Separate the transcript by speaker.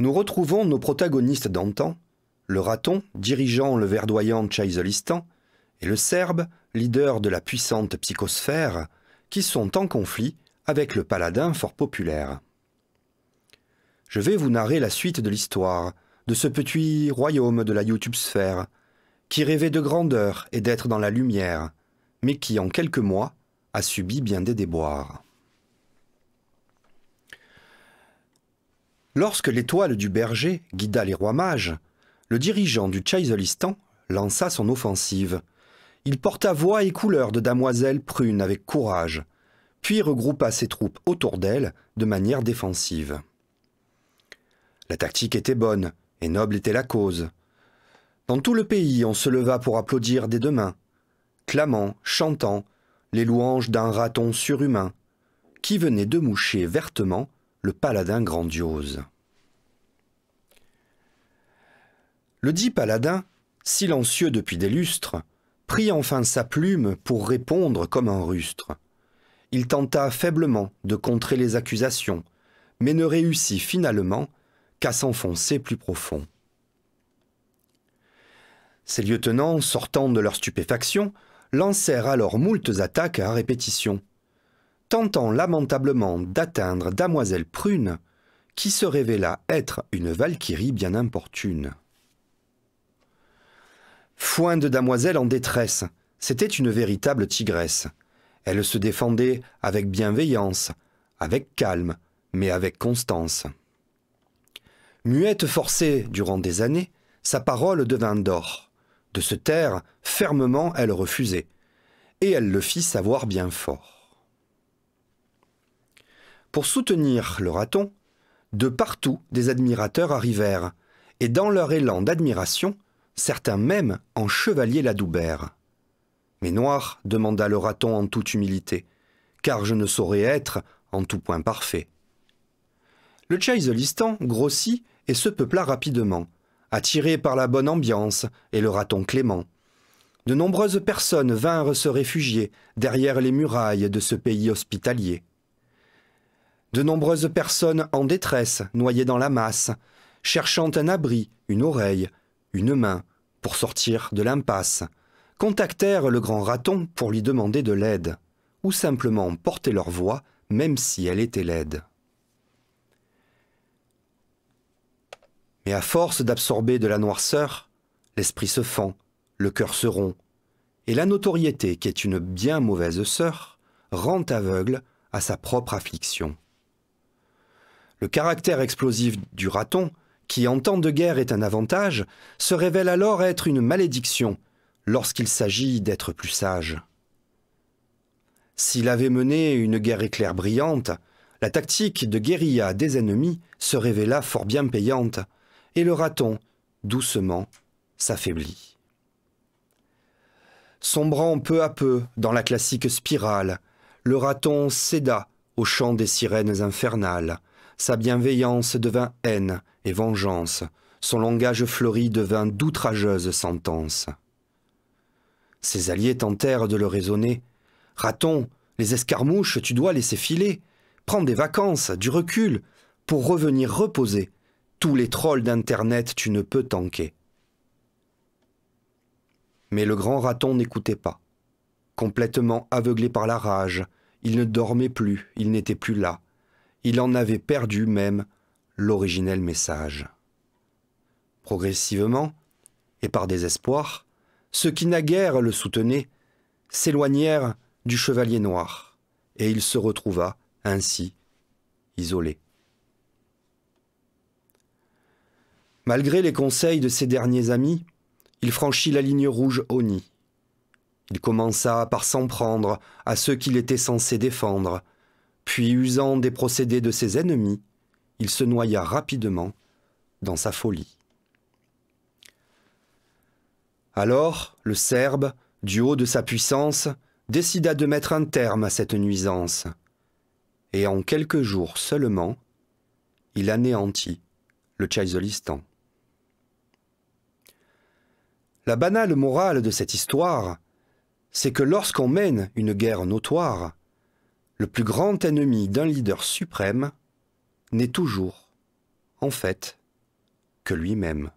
Speaker 1: Nous retrouvons nos protagonistes d'antan, le raton dirigeant le verdoyant Tchaïzolistan et le Serbe, leader de la puissante psychosphère, qui sont en conflit avec le paladin fort populaire. Je vais vous narrer la suite de l'histoire de ce petit royaume de la YouTube-sphère, qui rêvait de grandeur et d'être dans la lumière, mais qui, en quelques mois, a subi bien des déboires. Lorsque l'étoile du berger guida les rois mages, le dirigeant du Tchaïzolistan lança son offensive. Il porta voix et couleur de damoiselle prune avec courage, puis regroupa ses troupes autour d'elle de manière défensive. La tactique était bonne, et noble était la cause. Dans tout le pays, on se leva pour applaudir des deux mains, clamant, chantant, les louanges d'un raton surhumain, qui venait de moucher vertement le paladin grandiose. Le dit paladin, silencieux depuis des lustres, prit enfin sa plume pour répondre comme un rustre. Il tenta faiblement de contrer les accusations, mais ne réussit finalement qu'à s'enfoncer plus profond. Ses lieutenants, sortant de leur stupéfaction, lancèrent alors moultes attaques à répétition, tentant lamentablement d'atteindre Damoiselle Prune, qui se révéla être une valkyrie bien importune. Foin de damoiselle en détresse, c'était une véritable tigresse. Elle se défendait avec bienveillance, avec calme, mais avec constance. Muette forcée durant des années, sa parole devint d'or. De se taire, fermement elle refusait, et elle le fit savoir bien fort. Pour soutenir le raton, de partout des admirateurs arrivèrent, et dans leur élan d'admiration, certains même en chevaliers l'adoubèrent. « Mais Noir, demanda le raton en toute humilité, car je ne saurais être en tout point parfait. » Le Tchaïzolistan grossit et se peupla rapidement, attiré par la bonne ambiance et le raton clément. De nombreuses personnes vinrent se réfugier derrière les murailles de ce pays hospitalier. De nombreuses personnes en détresse, noyées dans la masse, cherchant un abri, une oreille, une main, pour sortir de l'impasse, contactèrent le grand raton pour lui demander de l'aide, ou simplement porter leur voix, même si elle était laide. Mais à force d'absorber de la noirceur, l'esprit se fend, le cœur se rompt, et la notoriété, qui est une bien mauvaise sœur, rend aveugle à sa propre affliction. Le caractère explosif du raton, qui en temps de guerre est un avantage, se révèle alors être une malédiction lorsqu'il s'agit d'être plus sage. S'il avait mené une guerre éclair brillante, la tactique de guérilla des ennemis se révéla fort bien payante, et le raton, doucement, s'affaiblit. Sombrant peu à peu dans la classique spirale, le raton céda au chant des sirènes infernales. Sa bienveillance devint haine et vengeance, son langage fleuri devint d'outrageuse sentence. Ses alliés tentèrent de le raisonner. « Raton, les escarmouches, tu dois laisser filer. Prends des vacances, du recul, pour revenir reposer. Tous les trolls d'Internet, tu ne peux tanker. » Mais le grand raton n'écoutait pas. Complètement aveuglé par la rage, il ne dormait plus, il n'était plus là. Il en avait perdu même l'originel message. Progressivement, et par désespoir, ceux qui naguère le soutenaient s'éloignèrent du chevalier noir, et il se retrouva ainsi isolé. Malgré les conseils de ses derniers amis, il franchit la ligne rouge au nid. Il commença par s'en prendre à ceux qu'il était censé défendre, puis, usant des procédés de ses ennemis, il se noya rapidement dans sa folie. Alors, le Serbe, du haut de sa puissance, décida de mettre un terme à cette nuisance. Et en quelques jours seulement, il anéantit le Tchaïzolistan. La banale morale de cette histoire, c'est que lorsqu'on mène une guerre notoire, le plus grand ennemi d'un leader suprême n'est toujours, en fait, que lui-même.